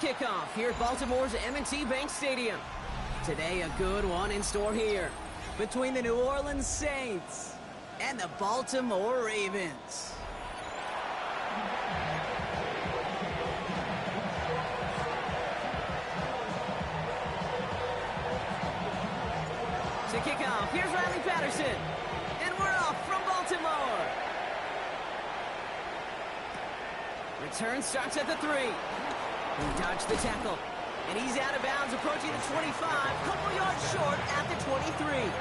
kickoff here at Baltimore's M&T Bank Stadium. Today, a good one in store here between the New Orleans Saints and the Baltimore Ravens. To kick off, here's Riley Patterson. And we're off from Baltimore. Return starts at the 3. He dodged the tackle. And he's out of bounds, approaching the 25. Couple yards short at the 23.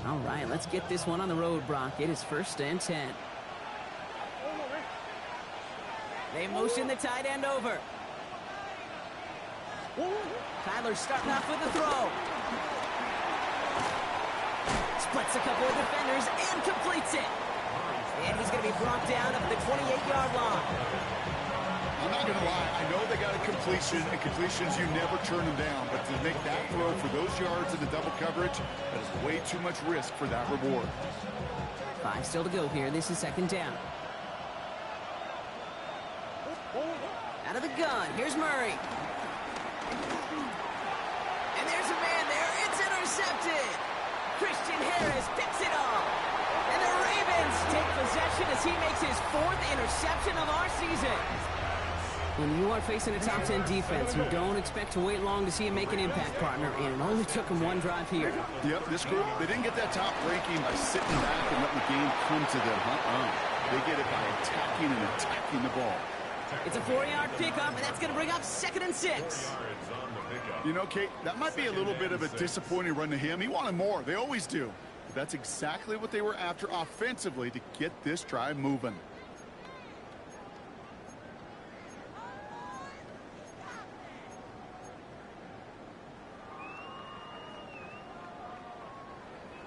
All right, let's get this one on the road, Brock. It is 1st and 10. They motion the tight end over. Kyler's starting off with the throw. Splits a couple of defenders and completes it. And he's going to be brought down up at the 28-yard line. I'm not going to lie, I know they got a completion, and completions, you never turn them down. But to make that throw for those yards in the double coverage, that is way too much risk for that reward. 5 still to go here. This is 2nd down. Out of the gun, here's Murray. And there's a man there. It's intercepted. Christian Harris picks it off. And the Ravens take possession as he makes his 4th interception of our season. When you are facing a top 10 defense, you don't expect to wait long to see him make an impact, partner, and it only took him 1 drive here. Yep, this group, they didn't get that top ranking by sitting back and letting the game come to them. They get it by attacking the ball. It's a 4-yard pickup, and that's going to bring up 2nd and 6. You know, Kate, that might be a little bit of a disappointing run to him. He wanted more. They always do. But that's exactly what they were after offensively to get this drive moving.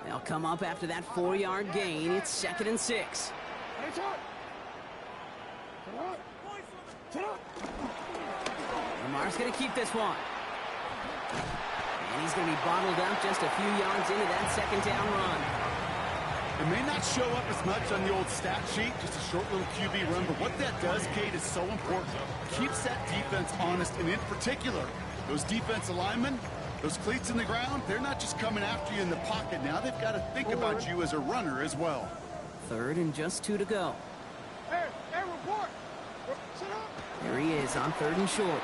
They'll come up after that 4-yard gain. It's 2nd and 6. Lamar's going to keep this one. And he's going to be bottled up just a few yards into that 2nd down run. It may not show up as much on the old stat sheet, just a short little QB run, but what that does, Kate, is so important. Keeps that defense honest, and in particular, those defensive linemen, those cleats in the ground, they're not just coming after you in the pocket. Now they've got to think about you as a runner as well. 3rd and just 2 to go. Hey, report. Sit up. There he is on 3rd and short.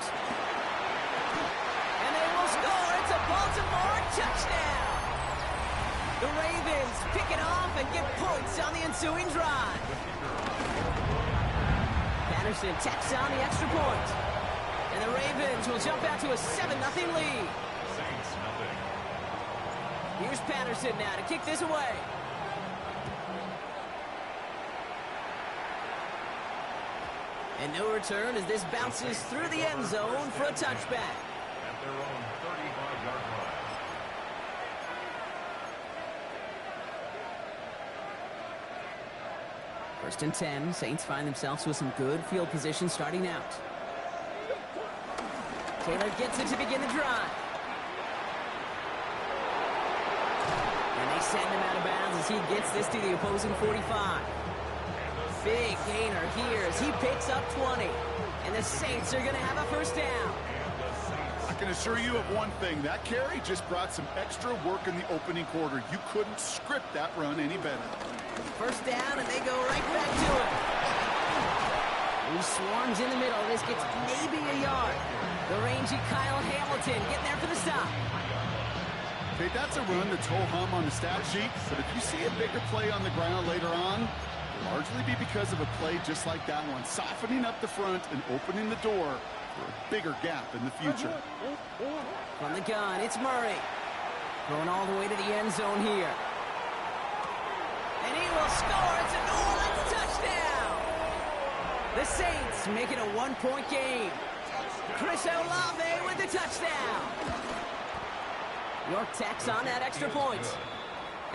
And they will score. It's a Baltimore touchdown. The Ravens pick it off and get points on the ensuing drive. Patterson tacks on the extra point. And the Ravens will jump out to a 7-0 lead. Here's Patterson now to kick this away. And no return as this bounces through the end zone for a touchback. At their own 35-yard line. First and 10, Saints find themselves with some good field position starting out. Taylor gets it to begin the drive. And they send him out of bounds as he gets this to the opposing 45. Big gainer here as he picks up 20. And the Saints are going to have a 1st down. I can assure you of one thing. That carry just brought some extra work in the opening quarter. You couldn't script that run any better. 1st down, and they go right back to it. He swarms in the middle. This gets maybe a yard. The rangy Kyle Hamilton getting there for the stop. Okay, that's a run that's ho-hum on the stat sheet, but if you see a bigger play on the ground later on, it'll largely be because of a play just like that one, softening up the front and opening the door for a bigger gap in the future. From the gun, it's Murray. Going all the way to the end zone here. And he will score. It's a New Orleans touchdown. The Saints making a 1-point game. Chris Olave with the touchdown. York tacks on that extra point.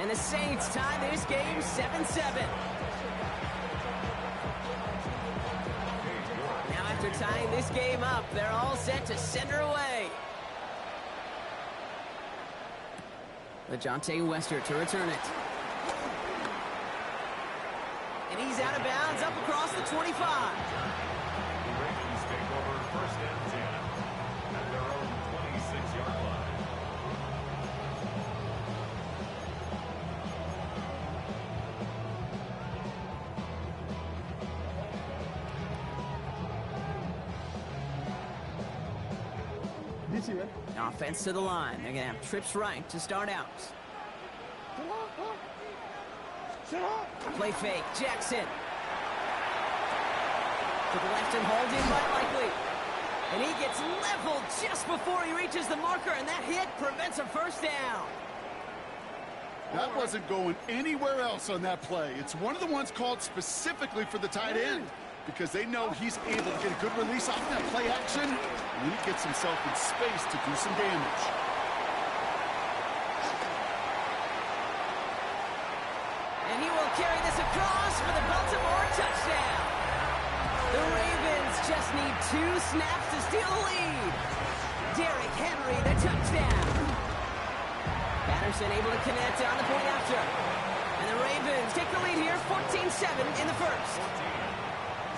And the Saints tie this game 7-7. Now after tying this game up, they're all set to send her away. LeJohntay Wester to return it. And he's out of bounds up across the 25. The Ravens take over first and 10 at their own 26-yard line. Offense to the line. They're going to have trips right to start out. Play fake. Jackson. To the left and holding by Likely. And he gets leveled just before he reaches the marker, and that hit prevents a first down. That wasn't going anywhere else on that play. It's one of the ones called specifically for the tight end, because they know he's able to get a good release off that play action, and then he gets himself in space to do some damage. And he will carry this across for the Baltimore touchdown. The Ravens just need 2 snaps to steal the lead. Derrick Henry, the touchdown. Patterson able to connect on the point after. And the Ravens take the lead here, 14-7 in the first.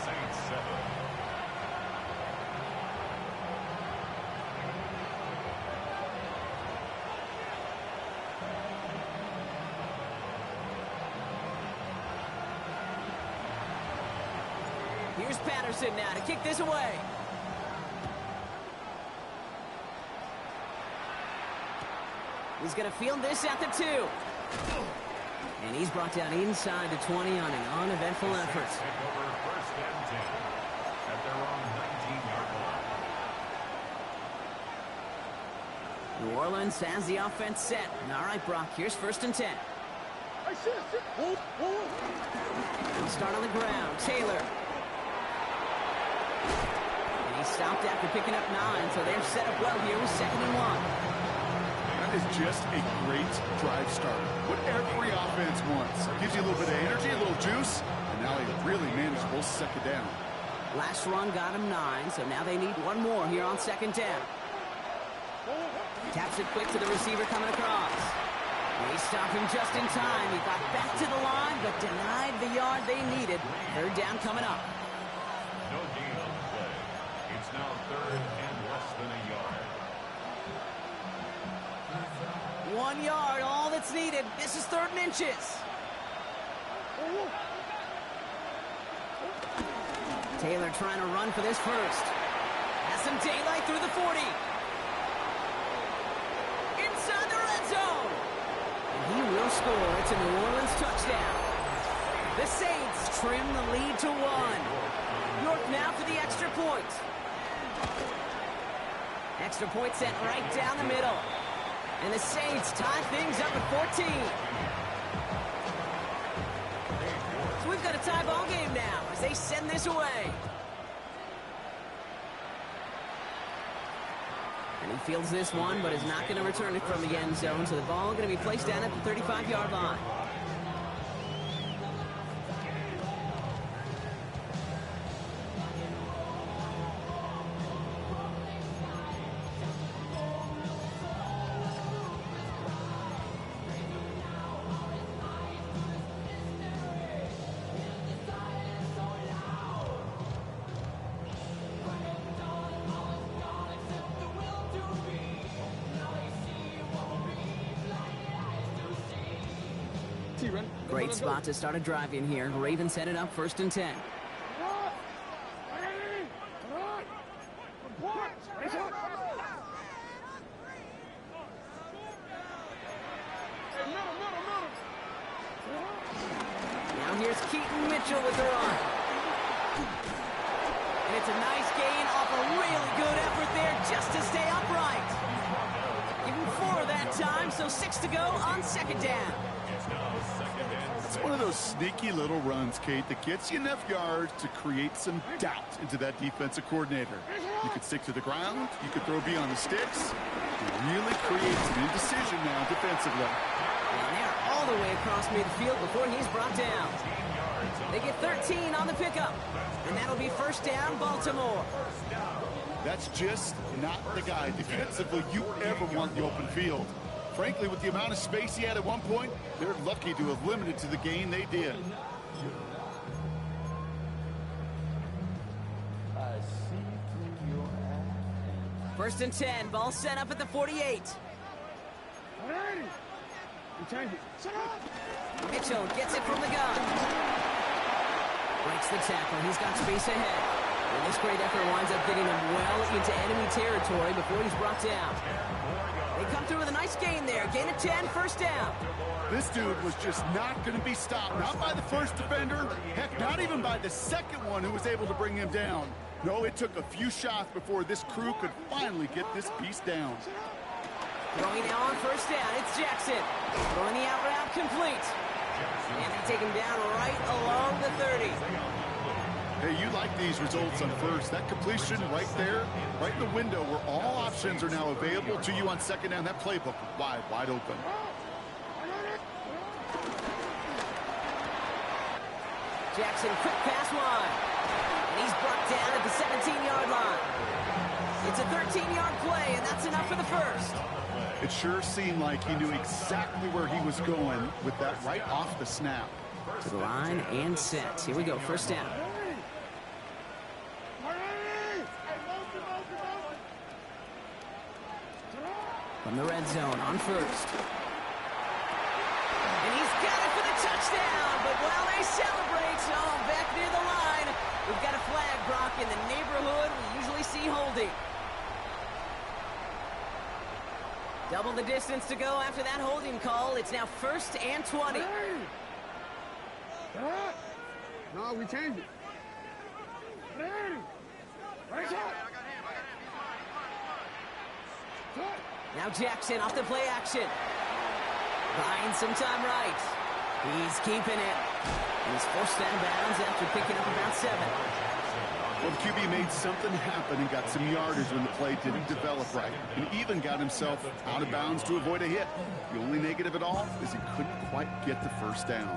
Saints 7. Here's Patterson now to kick this away. He's going to field this at the 2. And he's brought down inside the 20 on an uneventful effort. Take over first and 10 at their own 19-yard line. New Orleans has the offense set. All right, Brock, here's first and 10. He'll start on the ground. Taylor. And he stopped after picking up 9, so they're set up well here with 2nd and 1. That is just a great drive starter. What every offense wants. Gives you a little bit of energy, a little juice, and now a really manageable 2nd down. Last run got him 9, so now they need 1 more here on 2nd down. Taps it quick to the receiver coming across. They stopped him just in time. He got back to the line, but denied the yard they needed. 3rd down coming up. No gain on the play. It's now 3rd and less than a yard. 1 yard, all that's needed. This is 3rd and inches. Taylor trying to run for this first. Has some daylight through the 40. Inside the red zone. And he will score. It's a New Orleans touchdown. The Saints trim the lead to 1. York now for the extra point. Extra point set right down the middle. And the Saints tie things up at 14. So we've got a tie ball game now as they send this away. And he fields this one, but is not going to return it from the end zone. So the ball going to be placed down at the 35-yard line. Great spot to start a drive in here. Ravens set it up 1st and 10. Now here's Keaton Mitchell with the run. And it's a nice gain off a really good effort there just to stay upright. Give him 4 that time, so 6 to go on 2nd down. It's one of those sneaky little runs, Kate, that gets you enough yards to create some doubt into that defensive coordinator. You could stick to the ground, you could throw beyond the sticks. It really creates an indecision now defensively. And they're all the the way across midfield before he's brought down. They get 13 on the pickup, and that'll be first down, Baltimore. That's just not the guy defensively you ever want the open field. Frankly, with the amount of space he had at one point, they're lucky to have limited to the gain they did. First and 10, ball set up at the 48. Mitchell gets it from the gun. Breaks the tackle. He's got space ahead. And this great effort winds up getting him well into enemy territory before he's brought down. They come through with a nice gain there. Gain of 10, first down. This dude was just not going to be stopped. Not by the first defender. Heck, not even by the second one who was able to bring him down. No, it took a few shots before this crew could finally get this piece down. Throwing now on first down, it's Jackson. Throwing the out route complete. And they take him down right along the 30. Hey, you like these results on first. That completion right there, right in the window where all options are now available to you on second down. That playbook wide open. Jackson, quick pass wide. And he's brought down at the 17-yard line. It's a 13-yard play, and that's enough for the first. It sure seemed like he knew exactly where he was going with that right off the snap. To the line and set. Here we go, first down. From the red zone on first. And he's got it for the touchdown. But while they celebrate, back near the line, we've got a flag, Brock, in the neighborhood we usually see holding. Double the distance to go after that holding call. It's now first and 20. No, we changed it. Now Jackson off the play action. Buying some time right. He's keeping it. And he's forced out of bounds after picking up about 7. Well, the QB made something happen and got some yardage when the play didn't develop right. And even got himself out of bounds to avoid a hit. The only negative at all is he couldn't quite get the first down.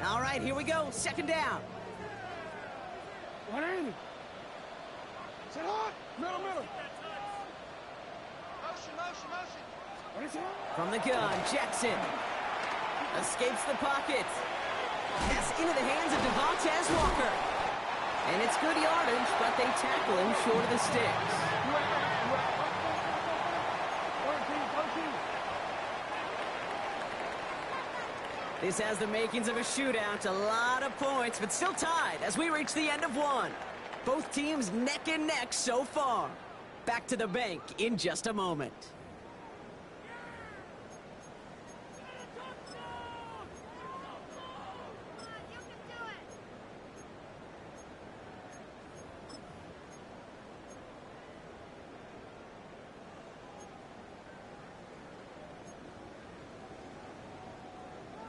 All right, here we go. Second down. What ain't it? Sit hard. Middle. Motion. From the gun, Jackson escapes the pocket. Pass into the hands of Devontae Walker. And it's good yardage, but they tackle him short of the sticks. This has the makings of a shootout, a lot of points, but still tied as we reach the end of one. Both teams neck and neck so far. Back to the bank in just a moment.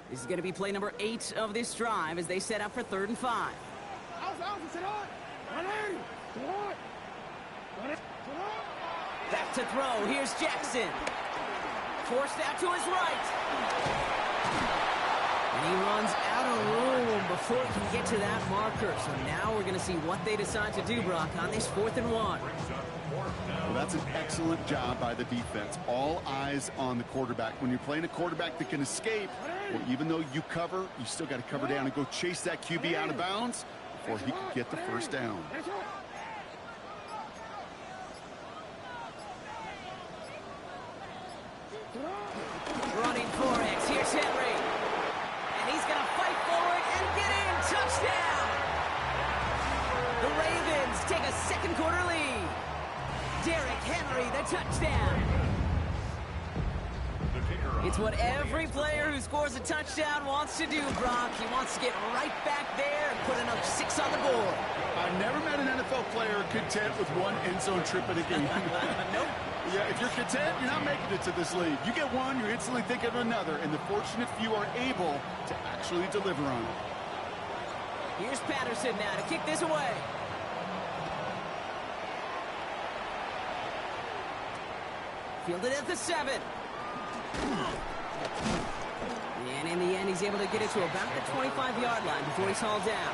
This is going to be play number 8 of this drive as they set up for 3rd and 5. Back to throw. Here's Jackson. Forced out to his right. And he runs out of room before he can get to that marker. So now we're going to see what they decide to do, Brock, on this 4th and 1. Well, that's an excellent job by the defense. All eyes on the quarterback. When you're playing a quarterback that can escape, well, even though you cover, you still got to cover down and go chase that QB out of bounds before he can get the first down. Running for it. Here's Henry. And he's going to fight forward and get in. Touchdown! The Ravens take a second quarter lead. Derrick Henry, the touchdown. It's what every player who scores a touchdown wants to do, Brock. He wants to get right back there and put another 6 on the board. I've never met an NFL player content with one end zone trip in a game. Nope. Yeah, if you're content, you're not making it to this league. You get one, you're instantly thinking of another, and the fortunate few are able to actually deliver on it. Here's Patterson now to kick this away. Fielded at the 7. And in the end, he's able to get it to about the 25-yard line before he's hauled down.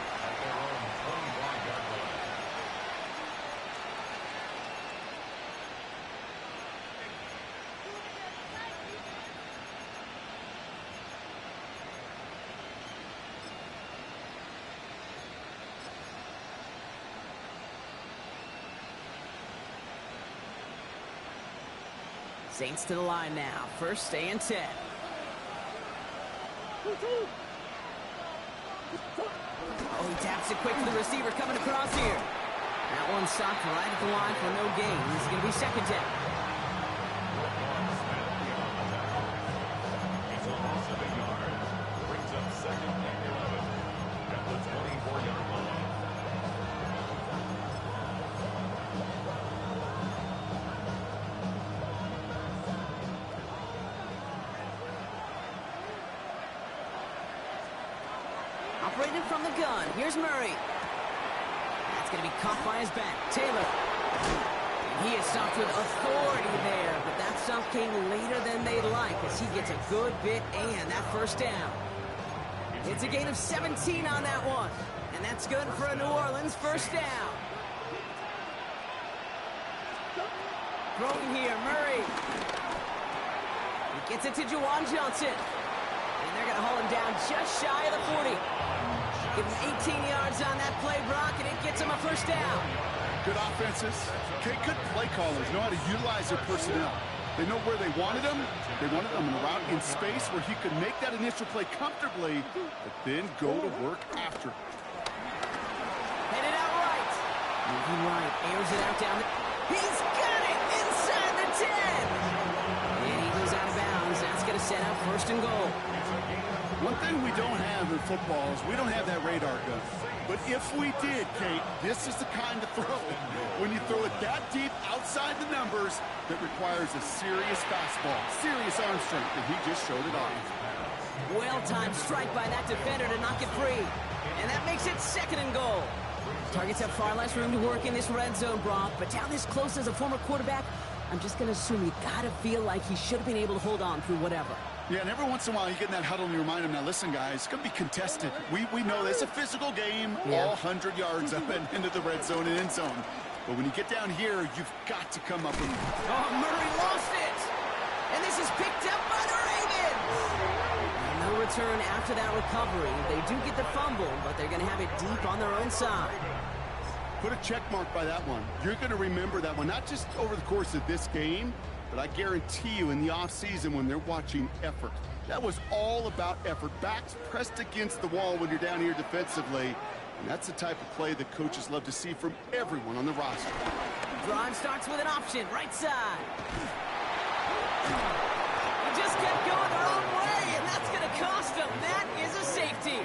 Saints to the line now. First and 10. Oh, he taps it quick to the receiver coming across here. That one stopped right at the line for no gain. This is going to be second down. He's a loss of 8 yards. Brings up second and 11 at the 24-yard line. Operated from the gun. Here's Murray. That's going to be caught by his back. Taylor. And he is stopped with authority there, but that stop came later than they'd like as he gets a good bit and that first down. It's a gain of 17 on that one, and that's good for a New Orleans first down. Throwing here, Murray. He gets it to Juwan Johnson. And they're going to haul him down just shy of the 40. Give him 18 yards on that play, Brock, and it gets him a first down. Good offenses. Okay, good play callers know how to utilize their personnel. They know where they wanted him. They wanted him in a route in space where he could make that initial play comfortably, but then go to work after. Headed out right. Moving right, airs it out down. He's got it inside the 10. And he goes out of bounds. That's going to set up first and goal. One thing we don't have in football is we don't have that radar gun. But if we did, Kate, this is the kind of throw. When you throw it that deep outside the numbers, that requires a serious fastball, serious arm strength, and he just showed it off. Well-timed strike by that defender to knock it free. And that makes it second and goal. Targets have far less room to work in this red zone, Brock, but down this close as a former quarterback, I'm just going to assume you got to feel like he should have been able to hold on through whatever. Yeah, and every once in a while you get in that huddle and you remind him, now listen, guys, it's going to be contested. We know it's a physical game, all 100 yards up and into the red zone and end zone. But when you get down here, you've got to come up with it. Oh, Murray lost it. And this is picked up by the Ravens. And no return after that recovery. They do get the fumble, but they're going to have it deep on their own side. Put a check mark by that one. You're going to remember that one, not just over the course of this game, but I guarantee you in the offseason when they're watching effort. That was all about effort. Backs pressed against the wall when you're down here defensively. And that's the type of play that coaches love to see from everyone on the roster. Drive starts with an option, right side. He just kept going the wrong way, and that's going to cost him. That is a safety.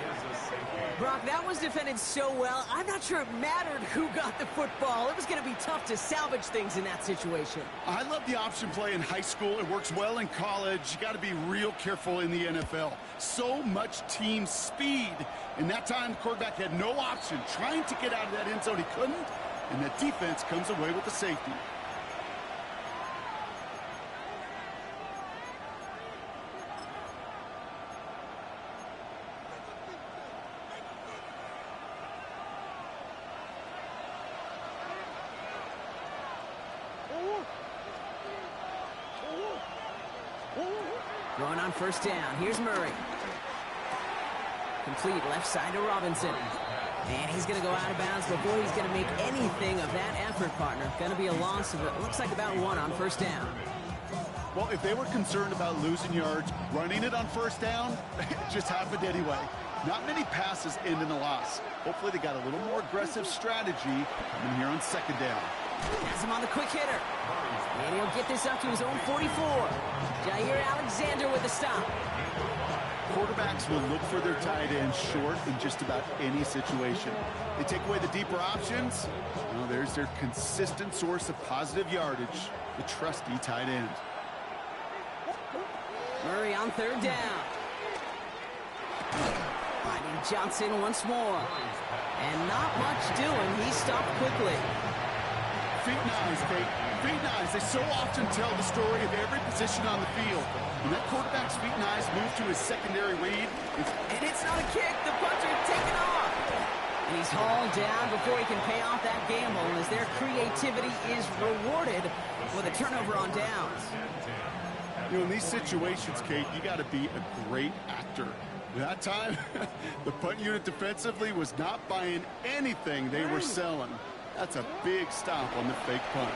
Brock, that was defended so well, I'm not sure it mattered who got the football. It was going to be tough to salvage things in that situation. I love the option play in high school. It works well in college. You got to be real careful in the NFL. So much team speed. And that time, the quarterback had no option. Trying to get out of that end zone, he couldn't. And the defense comes away with the safety. Going on first down. Here's Murray. Complete left side to Robinson. And he's going to go out of bounds before he's going to make anything of that effort, partner. Going to be a loss of, it looks like, about 1 on first down. Well, if they were concerned about losing yards, running it on first down, it just happened anyway. Not many passes end in a loss. Hopefully they got a little more aggressive strategy coming here on second down. Has him on the quick hitter. And he'll get this up to his own 44. Jair Alexander with the stop. Quarterbacks will look for their tight end short in just about any situation. They take away the deeper options. Well, there's their consistent source of positive yardage, the trusty tight end. Murray on third down. Finding Johnson once more. And not much doing. He stopped quickly. feet and eyes, Kate. Feet and eyes. They so often tell the story of every position on the field. When that quarterback's feet and eyes move to his secondary read, and it's not a kick. The punter taken off. And he's hauled down before he can pay off that gamble as their creativity is rewarded with a turnover on downs. You know, in these situations, Kate, you got to be a great actor. That time, the punt unit defensively was not buying anything they were selling. That's a big stop on the fake punt.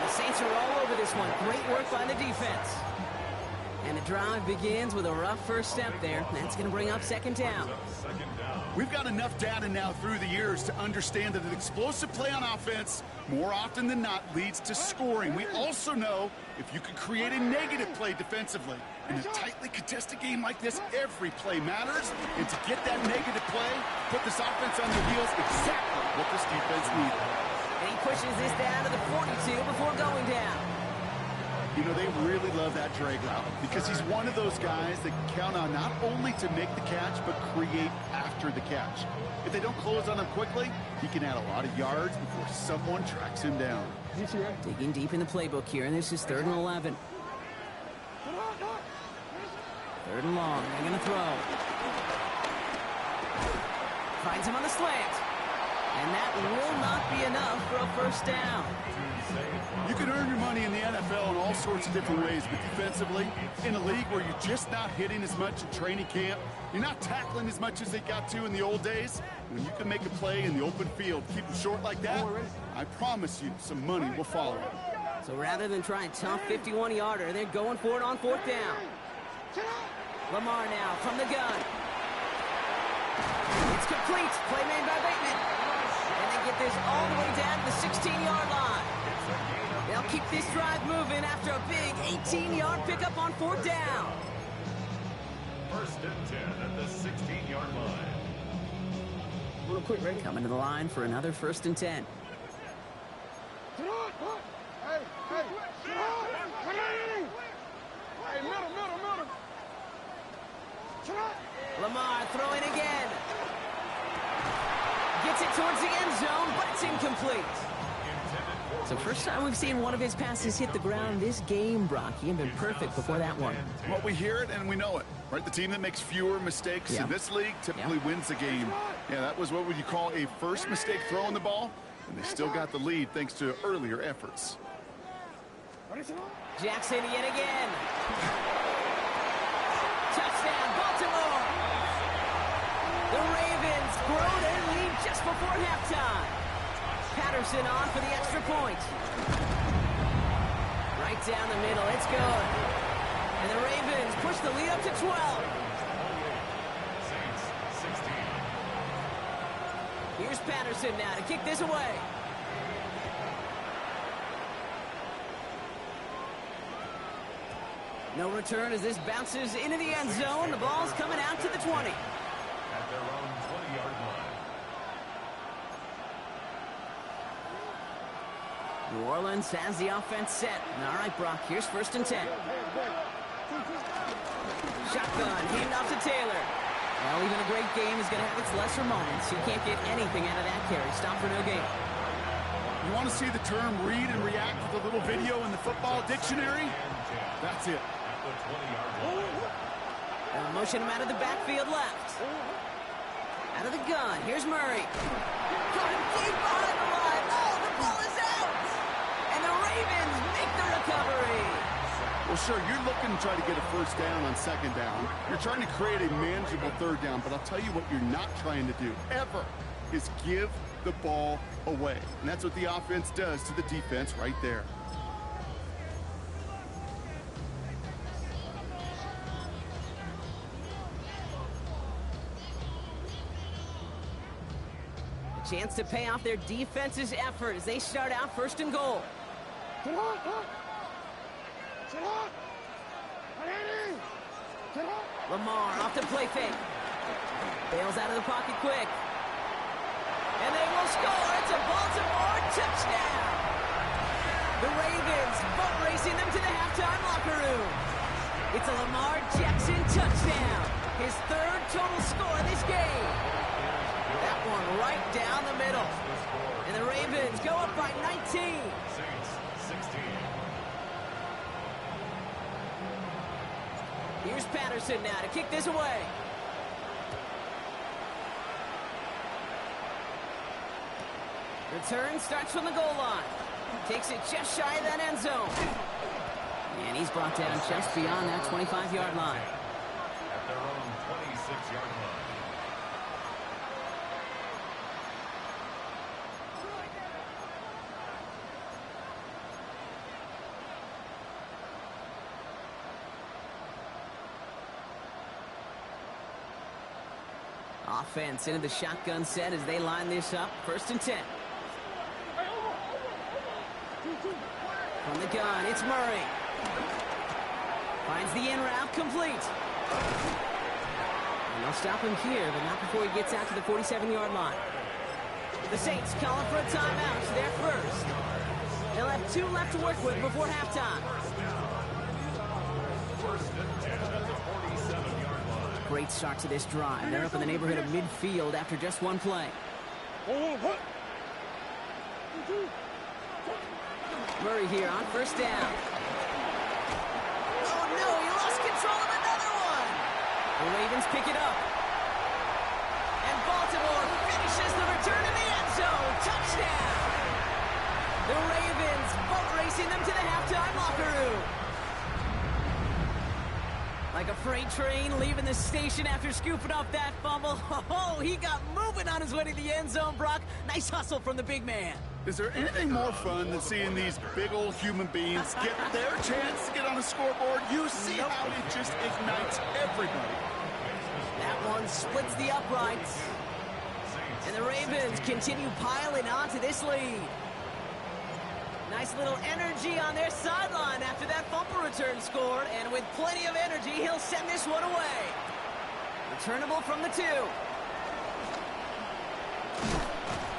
The Saints are all over this one. Great work by the defense. And the drive begins with a rough first step there. That's going to bring up second down. We've got enough data now through the years to understand that an explosive play on offense more often than not leads to scoring. We also know if you can create a negative play defensively. In a tightly contested game like this, every play matters. And to get that negative play, put this offense on their heels, exactly what this defense needed. And he pushes this down to the 42 before going down. You know, they really love that drag route because he's one of those guys that count on not only to make the catch, but create after the catch. If they don't close on him quickly, he can add a lot of yards before someone tracks him down. Digging deep in the playbook here, and this is 3rd and 11. 3rd and long. They're going to throw. Finds him on the slant. And that will not be enough for a first down. You can earn your money in the NFL in all sorts of different ways, but defensively, in a league where you're just not hitting as much in training camp, you're not tackling as much as they got to in the old days, when you can make a play in the open field, keep them short like that, I promise you some money will follow. So rather than trying tough 51-yarder, they're going for it on 4th down. Lamar now from the gun. It's complete. Play made by Bateman. And they get this all the way down to the 16-yard line. They'll keep this drive moving after a big 18-yard pickup on 4th down. 1st and 10 at the 16-yard line. Real quick, ready? Coming to the line for another 1st and 10. Hey, middle. Lamar throwing again. Gets it towards the end zone, but it's incomplete. So first time we've seen one of his passes hit the ground this game, Brock. He had been perfect before that one. Well, we hear it and we know it, right? The team that makes fewer mistakes in this league typically wins the game. Yeah, that was what would you call a first mistake throwing the ball, and they still got the lead thanks to earlier efforts. Jackson yet again. Touchdown, Baltimore. The Ravens grow their lead just before halftime. Patterson on for the extra point. Right down the middle, it's good. And the Ravens push the lead up to 12. Saints 16. Here's Patterson now to kick this away. No return as this bounces into the end zone. The ball's coming out to the 20. At their own 20-yard line. New Orleans has the offense set. All right, Brock, here's 1st and 10. Shotgun, hand off to Taylor. Well, even a great game is going to have its lesser moments. You can't get anything out of that carry. Stop for no gain. You want to see the term read and react with a little video in the football dictionary? That's it. At the 20-yard line. They'll motion him out of the backfield left. Out of the gun, here's Murray. Coming deep behind the line. Oh, the ball is out! And the Ravens make the recovery. Well, sure, you're looking to try to get a first down on 2nd down. You're trying to create a manageable 3rd down, but I'll tell you what you're not trying to do, ever, is give the ball away. And that's what the offense does to the defense right there. Chance to pay off their defense's effort as they start out 1st and goal. Lamar off the play fake. Bails out of the pocket quick. And they will score. It's a Baltimore touchdown. The Ravens boat racing them to the halftime locker room. It's a Lamar Jackson touchdown. His 3rd total score this game. That one right down the middle. And the Ravens go up by 19. Saints 16. Here's Patterson now to kick this away. Return starts from the goal line. Takes it just shy of that end zone. And he's brought down just beyond that 25-yard line. At their own 26-yard line. Offense into the shotgun set as they line this up. 1st and 10. From the gun, it's Murray. Finds the in route, complete. And they'll stop him here, but not before he gets out to the 47-yard line. The Saints calling for a timeout. So they're first. They'll have 2 left to work with before halftime. 1st and 10 at the 47-yard line. Great start to this drive. They're up in the neighborhood of midfield after just 1 play. Murray here on 1st down. Oh no, he lost control of another one. The Ravens pick it up. And Baltimore finishes the return in the end zone. Touchdown. The Ravens boat racing them to the halftime locker room. Like a freight train leaving the station after scooping up that fumble. Oh, he got moving on his way to the end zone, Brock. Nice hustle from the big man. Is there anything more fun than seeing these big old human beings get their chance to get on the scoreboard? You see how it just ignites everybody. That one splits the uprights. And the Ravens continue piling onto this lead. Nice little energy on their sideline after that bumper return scored. And with plenty of energy, he'll send this one away. Returnable from the 2.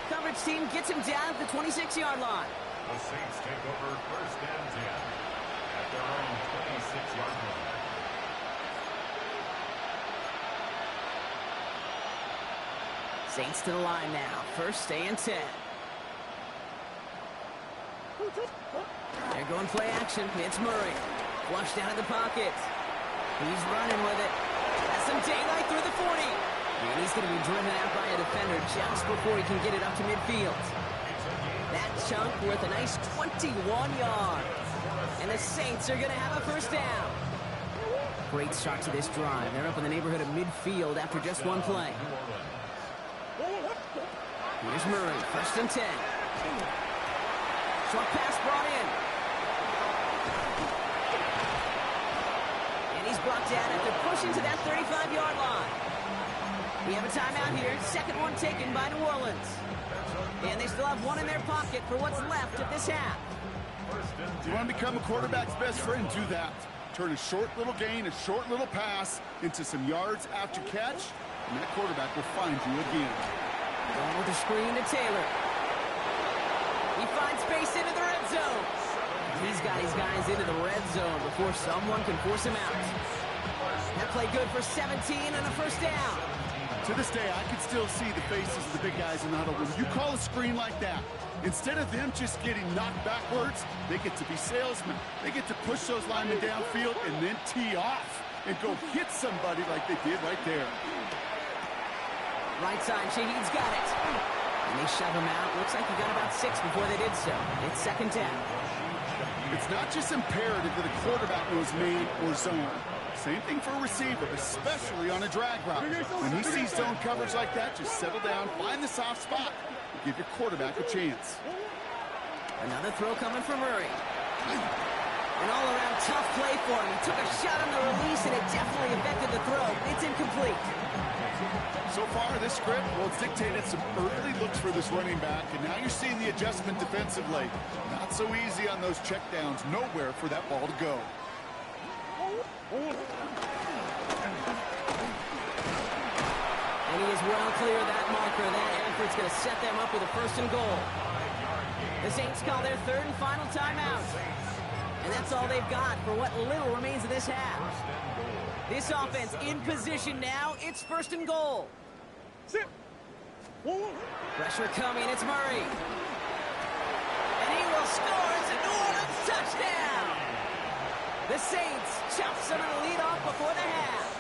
Coverage team gets him down at the 26-yard line. The Saints take over 1st and 10 at their own 26-yard line. Saints to the line now. 1st and 10. They're going play action. It's Murray. Flushed out of the pocket. He's running with it. Has some daylight through the 40. And he's going to be driven out by a defender just before he can get it up to midfield. That chunk worth a nice 21 yards. And the Saints are going to have a 1st down. Great start to this drive. They're up in the neighborhood of midfield after just 1 play. Here's Murray. 1st and 10. Short pass brought in. And he's brought down after pushing to that 35-yard line. We have a timeout here. 2nd one taken by New Orleans. And they still have 1 in their pocket for what's left of this half. You want to become a quarterback's best friend? Do that. Turn a short little gain, a short little pass into some yards after catch, and that quarterback will find you again. Going with the screen to Taylor. He finds space into the red zone. He's got his guys into the red zone before someone can force him out. That play good for 17 and a 1st down. To this day, I can still see the faces of the big guys in the huddle. When you call a screen like that, instead of them just getting knocked backwards, they get to be salesmen. They get to push those linemen downfield and then tee off and go hit somebody like they did right there. Right side, Shaheed's got it. And they shove him out. Looks like he got about 6 before they did so. It's 2nd down. It's not just imperative that a quarterback knows man or zone. Same thing for a receiver, especially on a drag route. When he sees zone coverage like that, just settle down, find the soft spot, and give your quarterback a chance. Another throw coming from Murray. An all-around tough play for him. He took a shot on the release, and it definitely affected the throw. It's incomplete. So far, this script, well, it's dictated some early looks for this running back, and now you're seeing the adjustment defensively. Not so easy on those checkdowns. Nowhere for that ball to go. And he is well clear of that marker. That effort's going to set them up with a 1st and goal. The Saints call their 3rd and final timeout. And that's all they've got for what little remains of this half. This offense in position now. It's 1st and goal. Pressure coming, it's Murray. And he will score. It's a New Orleans touchdown. The Saints chop some of the lead off before the half.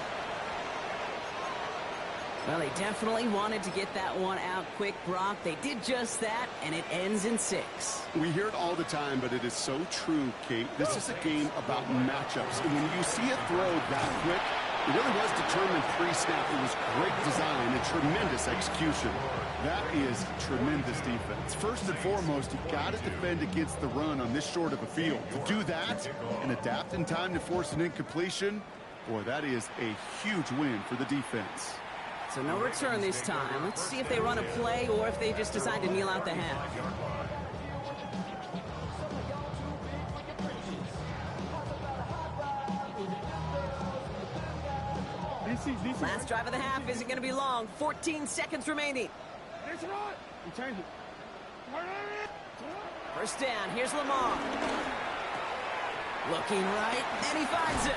Well, they definitely wanted to get that one out quick, Brock. They did just that, and it ends in 6. We hear it all the time, but it is so true, Kate. This is a game about matchups. And when you see a throw that quick, it really was determined pre-snap. It was great design and tremendous execution. That is tremendous defense. First and foremost, you've got to defend against the run on this short of a field. To do that and adapt in time to force an incompletion, boy, that is a huge win for the defense. So no return this time. Let's see if they run a play or if they just decide to kneel out the half. Last drive of the half isn't going to be long. 14 seconds remaining. First down. Here's Lamar. Looking right, and he finds him.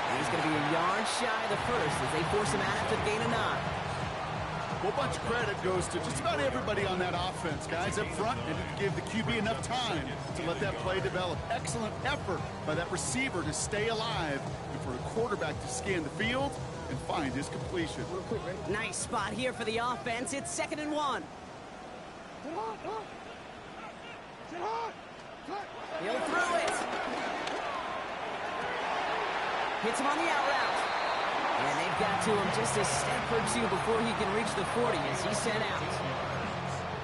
And he's going to be a yard shy of the first as they force him out after the gain of 9. Well, a bunch of credit goes to just about everybody on that offense. Guys up front, and to give the QB enough time to let that play develop. Excellent effort by that receiver to stay alive and for a quarterback to scan the field and find his completion. Nice spot here for the offense. It's 2nd and 1. He'll throw it. Hits him on the out route. And they've got to him just a step or two before he can reach the 40 as he's sent out.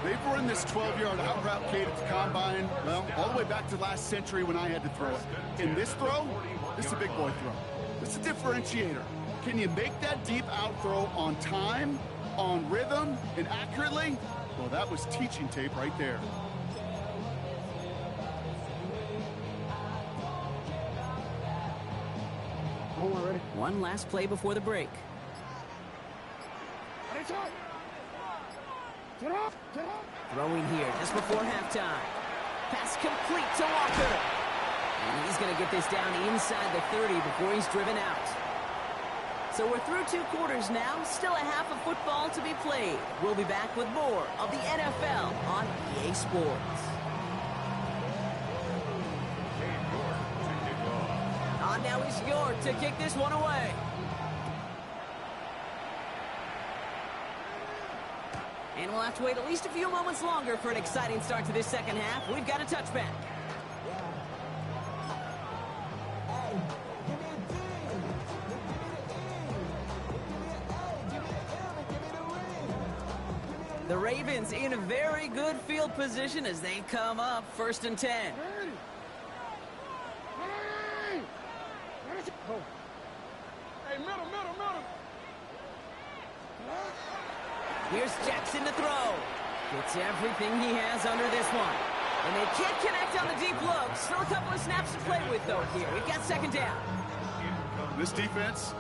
They've run this 12-yard out route, Kate, at the combine, well, all the way back to last century when I had to throw it. In this throw, this is a big boy throw. This is a differentiator. Can you make that deep out throw on time, on rhythm, and accurately? Well, that was teaching tape right there. One last play before the break. Throwing here just before halftime. Pass complete to Walker. And he's going to get this down inside the 30 before he's driven out. So we're through 2 quarters now. Still a half of football to be played. We'll be back with more of the NFL on EA Sports. Now is York to kick this one away. And we'll have to wait at least a few moments longer for an exciting start to this second half. We've got a touchback. The Ravens in a very good field position as they come up 1st and 10. Here's Jackson to throw. Gets everything he has under this one. And they can't connect on the deep look. Still a couple of snaps to play with, though, here. We've got 2nd down. This defense,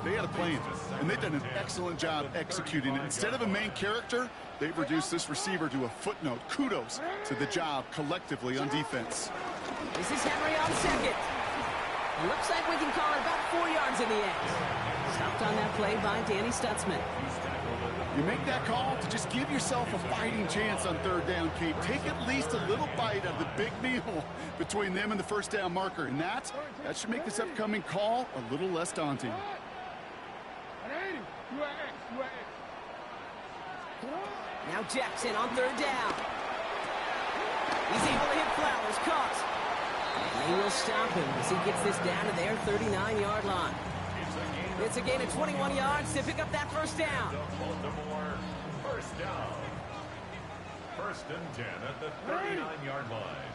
they had a plan. And they've done an excellent job executing it. Instead of a main character, they've reduced this receiver to a footnote. Kudos to the job collectively on defense. This is Henry on 2nd. Looks like we can call it about 4 yards in the end. Stopped on that play by Danny Stutzman. You make that call to just give yourself a fighting chance on 3rd down, Kate. Take at least a little bite of the big meal between them and the 1st down marker. And that should make this upcoming call a little less daunting. Now Jackson on 3rd down. He's able to hit Flowers. Caught. And they will stop him as he gets this down to their 39-yard line. It's a gain of 21 yards to pick up that 1st down. Baltimore, 1st down. 1st and 10 at the 39-yard line.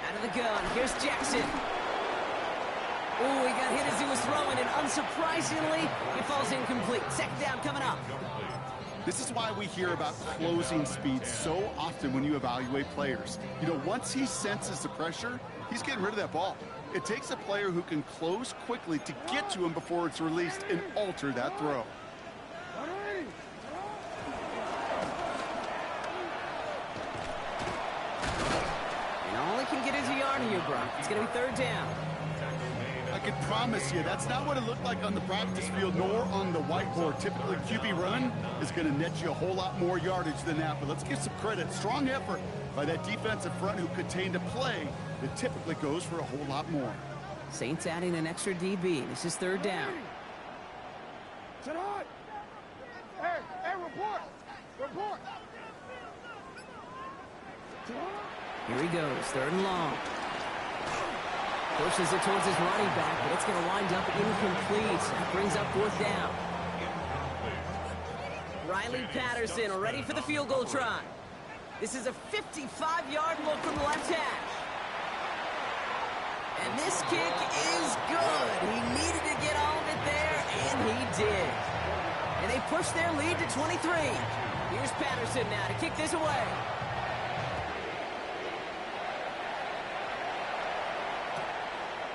Out of the gun. Here's Jackson. Ooh, he got hit as he was throwing, and unsurprisingly, he falls incomplete. 2nd down coming up. This is why we hear about closing speed so often when you evaluate players. You know, once he senses the pressure, he's getting rid of that ball. It takes a player who can close quickly to get to him before it's released and alter that throw. And all he can get is a yard starting here, Brock. It's going to be third down. I can promise you, that's not what it looked like on the practice field, nor on the whiteboard. Typically, QB run is going to net you a whole lot more yardage than that. But let's give some credit. Strong effort by that defensive front who contained a play that typically goes for a whole lot more. Saints adding an extra DB. This is third down. Sit on. Hey, report. Report. Here he goes, third and long. Pushes it towards his running back, but it's going to wind up incomplete. That brings up fourth down. Riley Patterson ready for the field goal try. This is a 55-yard look from the left hash. And this kick is good. He needed to get all of it there, and he did. And they push their lead to 23. Here's Patterson now to kick this away.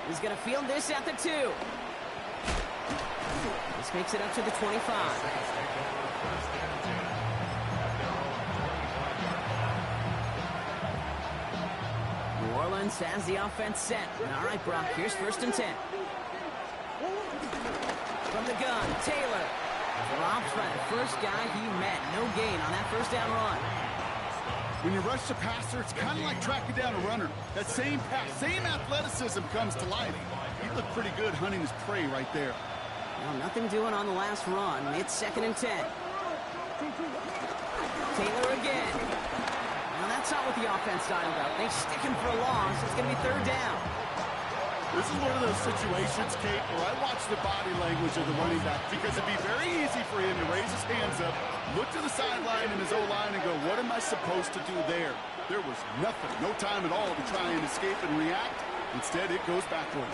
He's going to field this at the 2. This makes it up to the 25. New Orleans has the offense set. All right, Brock, here's first and 10. From the gun, Taylor. Drops by the first guy he met. No gain on that first down run. When you rush the passer, it's kind of like tracking down a runner. That same pass, same athleticism comes to life. He looked pretty good hunting his prey right there. Well, nothing doing on the last run. It's second and 10. Taylor again. Well, that's not what the offense styled out. They stick him for a loss. It's going to be third down. This is one of those situations, Kate, where I watch the body language of the running back because it'd be very easy for him to raise his hands up, look to the sideline and his O-line and go, what am I supposed to do there? There was nothing, no time at all to try and escape and react. Instead, it goes backwards.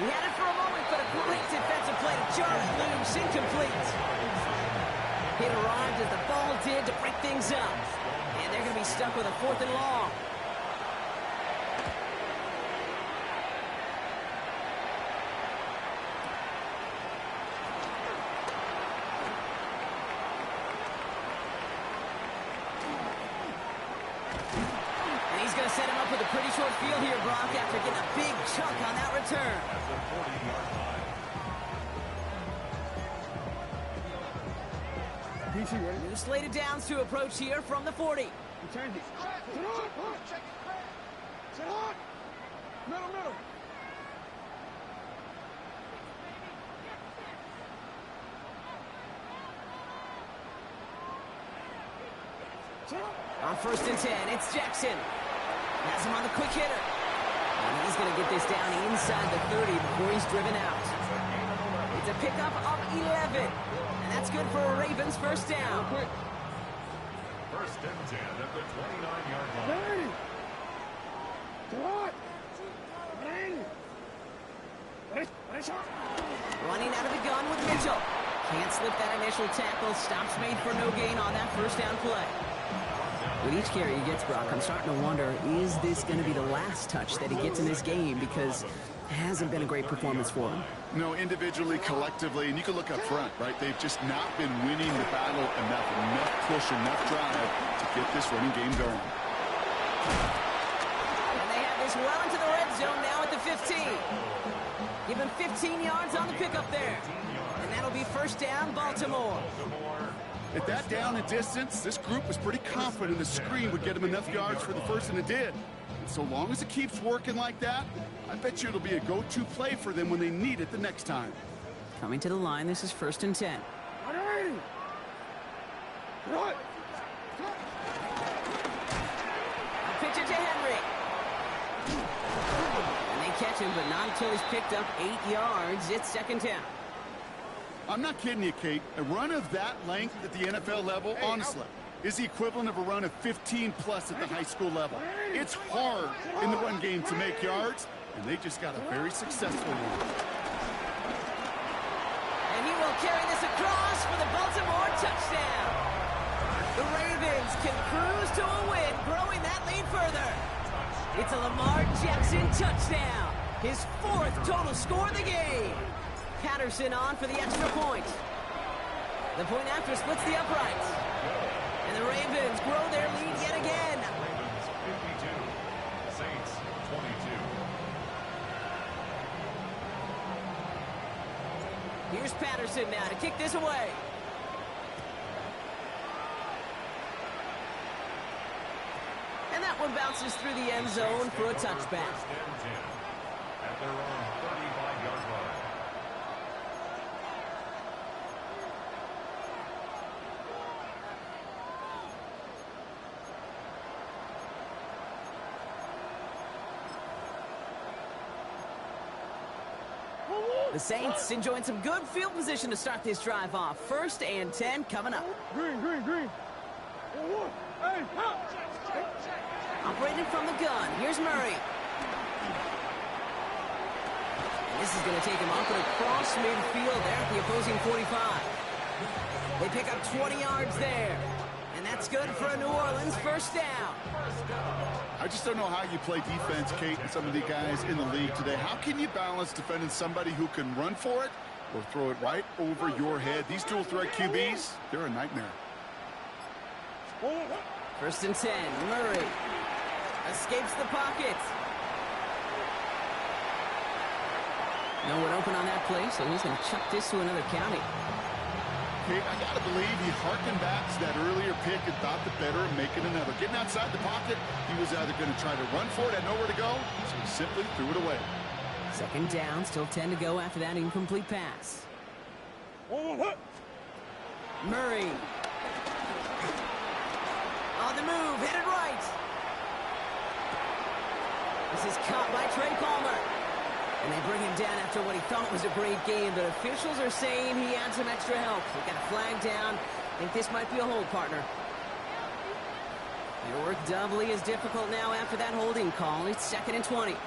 He had it for a moment, but a great defensive play to jar it loose, incomplete. It arrived as the ball did to break things up. And they're going to be stuck with a fourth and long. Set him up with a pretty short field here, Brock, after getting a big chunk on that return. New slated downs to approach here from the 40. Middle. On first and 10, it's Jackson. Has him on the quick hitter. And he's going to get this down inside the 30 before he's driven out. It's a pickup of 11. And that's good for a Ravens first down. First and 10 at the 29-yard line. Running out of the gun with Mitchell. Can't slip that initial tackle. Stops made for no gain on that first down play. With each carry he gets, Brock, I'm starting to wonder, is this going to be the last touch that he gets in this game? Because it hasn't been a great performance for him. No, individually, collectively, and you can look up front, right? They've just not been winning the battle enough push, enough drive to get this running game going. And they have this well into the red zone now at the 15. Give him 15 yards on the pickup there. And that'll be first down, Baltimore. At that down and distance, this group was pretty confident the screen would get them enough yards for the first, and it did. And so long as it keeps working like that, I bet you it'll be a go-to play for them when they need it the next time. Coming to the line, this is first and 10. A pitch it to Henry. And they catch him, but not until he's picked up 8 yards. It's second down. I'm not kidding you, Kate. A run of that length at the NFL level, honestly, is the equivalent of a run of 15-plus at the high school level. It's hard in the run game to make yards, and they just got a very successful one. And he will carry this across for the Baltimore touchdown. The Ravens can cruise to a win, growing that lead further. It's a Lamar Jackson touchdown, his 4th total score of the game. Patterson on for the extra point. The point after splits the uprights. And the Ravens grow their lead yet again. Ravens 52, Saints 20. Here's Patterson now to kick this away. And that one bounces through the end zone for a touchback. First and 10 at their own 35-yard line. The Saints enjoying some good field position to start this drive off. 1st and 10 coming up. Green. Hey, Operating from the gun. Here's Murray. And this is going to take him up and across midfield there at the opposing 45. They pick up 20 yards there. And that's good for a New Orleans first down. I just don't know how you play defense, Kate, and some of the guys in the league today. How can you balance defending somebody who can run for it or throw it right over your head? These dual threat QBs, they're a nightmare. 1st and 10. Murray escapes the pocket. No one open on that play, so he's going to chuck this to another county. Kate, I got to believe he harkened back to that earlier pick and thought the better of making another. Getting outside the pocket, he was either going to try to run for it, had nowhere to go, so he simply threw it away. 2nd down, still 10 to go after that incomplete pass. Murray. On the move, hit it right. This is caught by Trey Palmer. And they bring him down after what he thought was a great game, but officials are saying he had some extra help. They got a flag down. I think this might be a hold, partner. Your work doubly as difficult now after that holding call. It's 2nd and 20.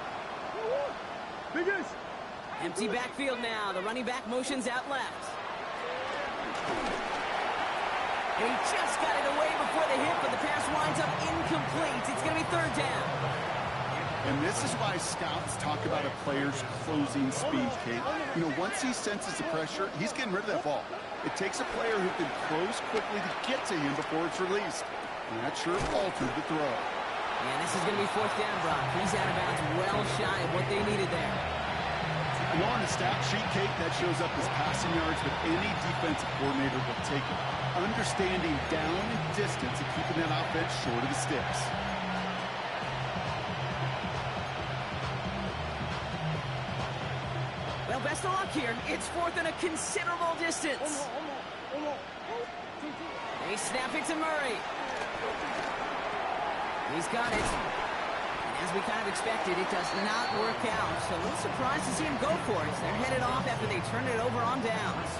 Empty backfield now. The running back motions out left. And he just got it away before the hit, but the pass winds up incomplete. It's going to be 3rd down. And this is why scouts talk about a player's closing speed, Kate. You know, once he senses the pressure, he's getting rid of that ball. It takes a player who can close quickly to get to him before it's released. And that sure altered the throw. And this is going to be 4th down, Brock. He's out of bounds well shy of what they needed there. You know, on the stat sheet, Kate, that shows up as passing yards, but any defensive coordinator will take it. Understanding down and distance and keeping that offense short of the sticks. Well, best of luck here. It's 4th and a considerable distance. They snap it to Murray. He's got it. And as we kind of expected, it does not work out. So a little surprised to see him go for it. They're headed off after they turn it over on downs.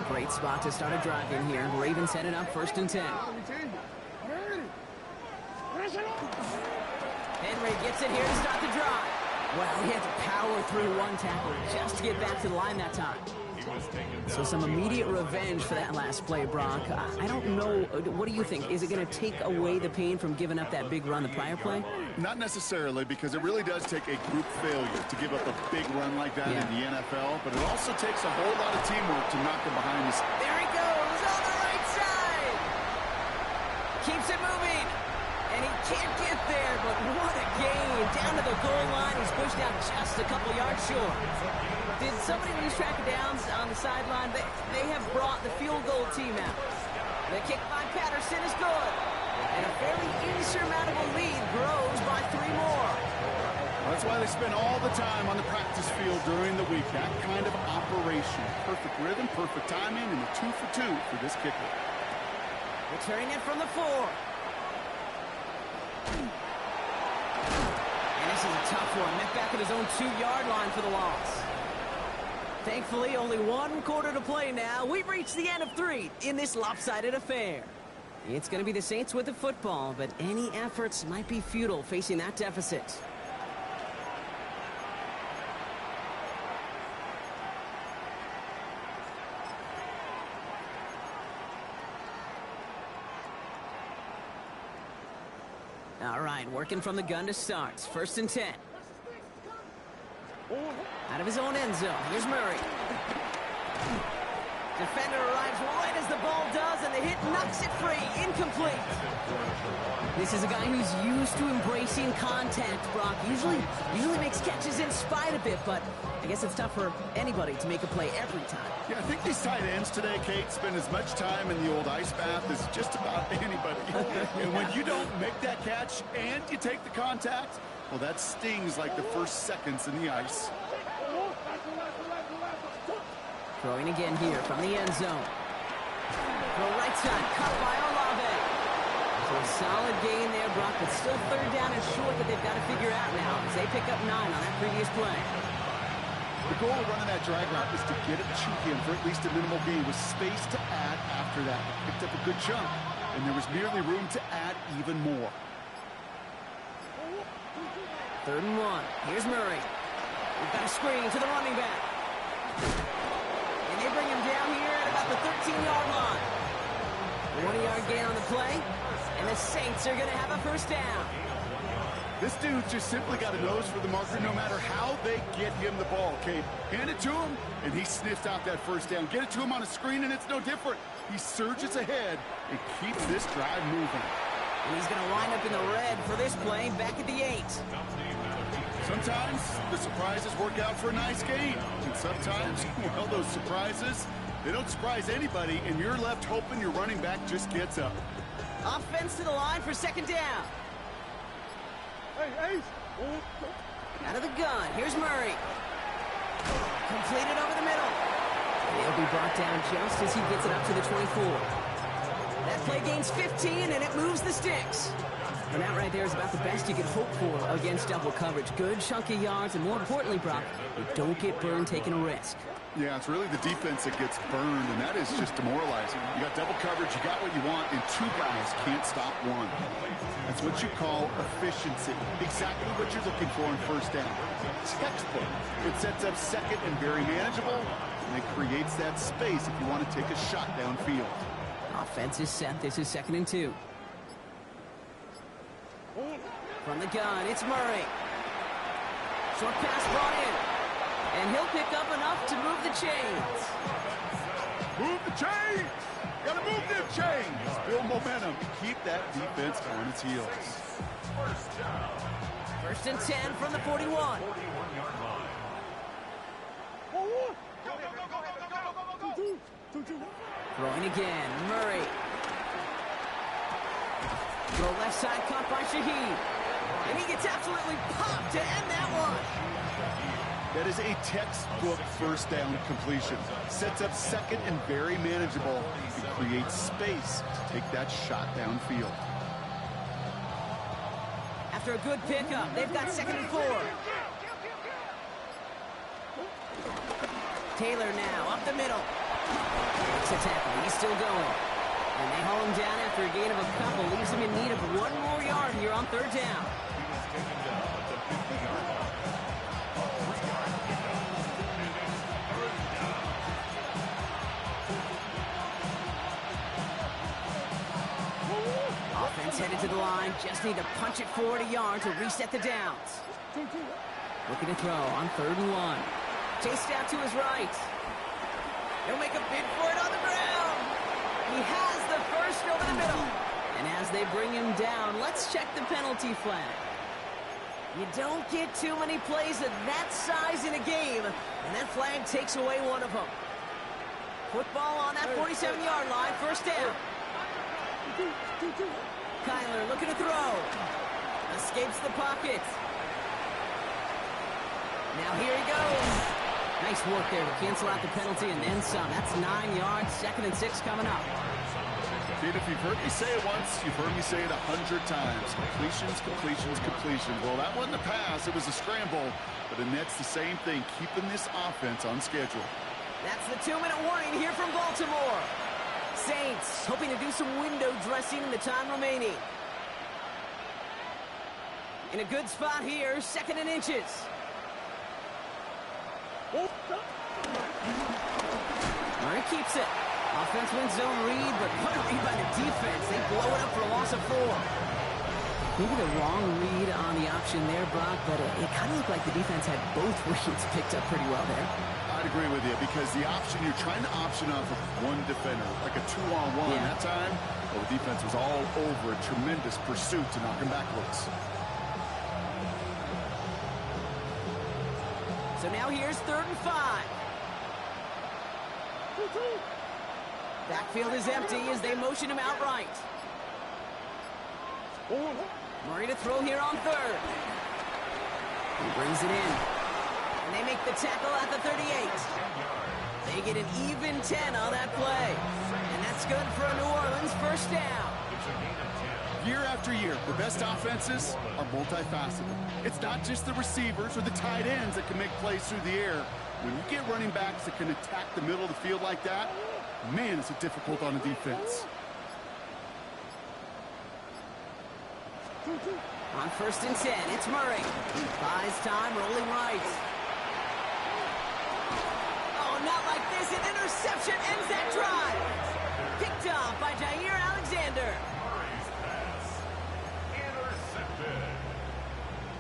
Great spot to start a drive in here. Ravens headed up 1st and 10. Henry gets it here to start the drive. Well, he had to power through one tackle just to get back to the line that time. So some immediate revenge for that last play, Brock. I don't know. What do you think? Is it going to take away the pain from giving up that big run the prior play? Not necessarily, because it really does take a group failure to give up a big run like that in the NFL, but it also takes a whole lot of teamwork to knock him behind his... There he goes on the right side. Keeps it moving. And he can't get there, but what a game. Down to the goal line. He's pushed out just a couple yards short. Did somebody lose track of downs on the sideline? They have brought the field goal team out. The kick by Patterson is good. And a fairly insurmountable lead grows by 3 more. That's why they spend all the time on the practice field during the week. That kind of operation. Perfect rhythm, perfect timing, and a 2 for 2 for this kicker. Returning it from the 4. And this is a tough one. Met back at his own 2-yard line for the loss. Thankfully, only 1 quarter to play now. We've reached the end of 3 in this lopsided affair. It's going to be the Saints with the football, but any efforts might be futile facing that deficit. All right, working from the gun to start. 1st and 10. Out of his own end zone. Here's Murray. Defender arrives right as the ball does, and the hit knocks it free. Incomplete. This is a guy who's used to embracing contact, Brock. Usually makes catches in spite of it, but I guess it's tough for anybody to make a play every time. Yeah, I think these tight ends today, Kate, spend as much time in the old ice bath as just about anybody. And when you don't make that catch and you take the contact, well, that stings like the first seconds in the ice. Throwing again here from the end zone. Throw right side, caught by Olave. So a solid gain there, Brock, but still third down and short that they've got to figure out now as they pick up 9 on that previous play. The goal of running that drag route is to get it to him for at least a minimal gain with space to add after that. They picked up a good chunk, and there was merely room to add even more. 3rd and 1. Here's Murray. We've got a screen to the running back. And they bring him down here at about the 13-yard line. 1-yard gain on the play, and the Saints are going to have a first down. This dude just simply got a nose for the marker no matter how they get him the ball, Kate. Hand it to him, and he sniffs out that first down. Get it to him on a screen, and it's no different. He surges ahead and keeps this drive moving. And he's going to wind up in the red for this play back at the 8. Sometimes the surprises work out for a nice gain. And sometimes, well, those surprises, they don't surprise anybody, and you're left hoping your running back just gets up. Offense to the line for 2nd down. Hey, Ace. Out of the gun. Here's Murray. Completed over the middle. He'll be brought down just as he gets it up to the 24. That play gains 15, and it moves the sticks. And that right there is about the best you can hope for against double coverage. Good chunky yards, and more importantly, Brock, you don't get burned taking a risk. Yeah, it's really the defense that gets burned, and that is just demoralizing. You got double coverage, you got what you want, and 2 guys can't stop one. That's what you call efficiency. Exactly what you're looking for in first down. Textbook. It sets up 2nd and very manageable, and it creates that space if you want to take a shot downfield. Offense is set. This is 2nd and 2. From the gun, it's Murray. Short pass brought in. And he'll pick up enough to move the chains. Move the chains! Gotta move them chains! Build momentum. Keep that defense on its heels. 1st and 10 from the 41. 41-yard line. Throwing again, Murray. Throw left side, caught by Shaheed. And he gets absolutely popped to end that one. That is a textbook first down completion. Sets up 2nd and very manageable. It creates space to take that shot downfield. After a good pickup, they've got 2nd and 4. Taylor now up the middle. Makes a tackle. He's still going. And they haul him down after a gain of a couple. Leaves him in need of 1 more yard here on 3rd down. Offense headed to the line. Just need to punch it forward a yard to reset the downs. Looking to throw on 3rd and 1. Chased out to his right. He'll make a bid for it on the ground. He has the first over the middle. And as they bring him down, let's check the penalty flag. You don't get too many plays of that size in a game, and that flag takes away one of them. Football on that 47-yard line, 1st down. Kyler looking to throw. Escapes the pocket. Now here he goes. Nice work there to cancel out the penalty and then some. That's 9 yards, 2nd and 6 coming up. Dude, if you've heard me say it once, you've heard me say it 100 times. Completions, completions, completions. Well, that wasn't a pass. It was a scramble. But the net's the same thing, keeping this offense on schedule. That's the 2-minute warning here from Baltimore. Saints hoping to do some window dressing in the time remaining. In a good spot here, 2nd and inches. Murray keeps it. Offense wins zone read, but what a read by the defense. They blow it up for a loss of 4. Maybe the wrong read on the option there, Brock, but it kind of looked like the defense had both reads picked up pretty well there. I'd agree with you because the option, you're trying to option off of one defender, like a 2-on-1. Yeah. That time, Well, the defense was all over a tremendous pursuit to knock him backwards. So now here's 3rd and 5. Backfield is empty as they motion him out right. Murray to throw here on 3rd. He brings it in. And they make the tackle at the 38. They get an even 10 on that play. And that's good for a New Orleans first down. Year after year, the best offenses are multifaceted. It's not just the receivers or the tight ends that can make plays through the air. When you get running backs that can attack the middle of the field like that, man, is it difficult on the defense. On 1st and 10, it's Murray. Buys time, rolling right.